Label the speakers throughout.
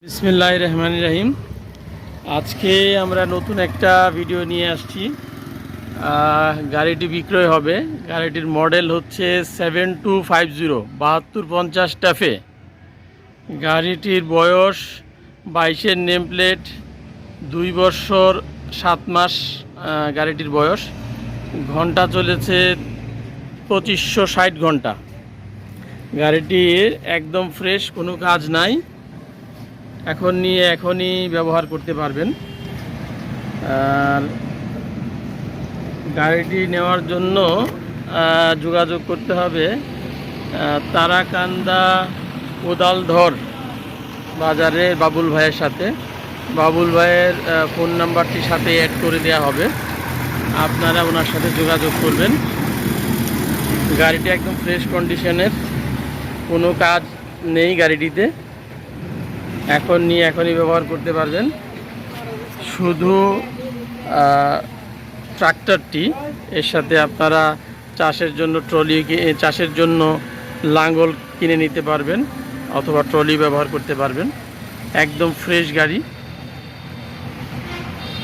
Speaker 1: বিসমিল্লাহির রহমানির রহিম। আজকে আমরা নতুন একটা ভিডিও নিয়ে আসছি। গাড়িটি বিক্রয় হবে। গাড়িটির মডেল হচ্ছে 7250 7250 টাফে। গাড়িটির বয়স 22-এর নেম প্লেট, 2 বছর 7 মাস গাড়িটির বয়স। ঘন্টা চলেছে 2560 ঘন্টা। গাড়িটির একদম ফ্রেশ, কোনো কাজ নাই। এখনই ব্যবহার করতে পারবেন। আর গাড়িটি নেওয়ার জন্য যোগাযোগ করতে হবে তারাকান্দা কোদালধর বাজারে বাবুল ভাইয়ের সাথে। বাবুল ভাইয়ের ফোন নাম্বারটির সাথে অ্যাড করে দেওয়া হবে, আপনারা ওনার সাথে যোগাযোগ করবেন। গাড়িটি একদম ফ্রেশ কন্ডিশনের, কোনো কাজ নেই গাড়িটিতে। এখনই ব্যবহার করতে পারবেন। শুধু ট্রাক্টরটি, এর সাথে আপনারা চাষের জন্য চাষের জন্য লাঙ্গল কিনে নিতে পারবেন, অথবা ট্রলি ব্যবহার করতে পারবেন। একদম ফ্রেশ গাড়ি।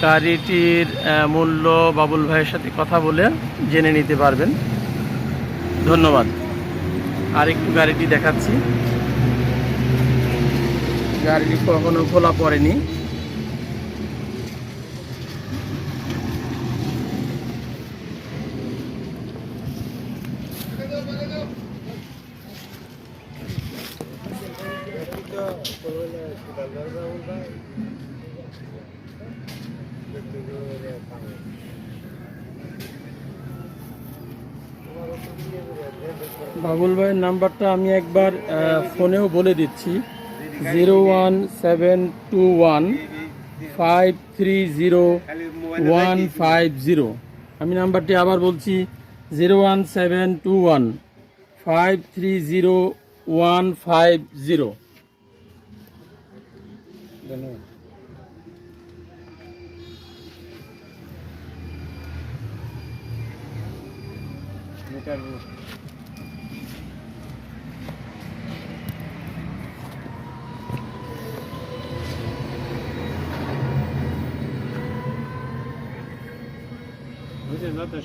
Speaker 1: গাড়িটির মূল্য বাবুল ভাইয়ের সাথে কথা বলে জেনে নিতে পারবেন। ধন্যবাদ। আরেকটু গাড়িটি দেখাচ্ছি। গাড়িটি কখনো খোলা পড়েনি। বাবুল ভাইয়ের নাম্বারটা আমি একবার ফোনেও বলে দিচ্ছি, 01721530150। আমি নাম্বারটি আবার বলছি, 01721530150। ধন্যবাদ। Nada,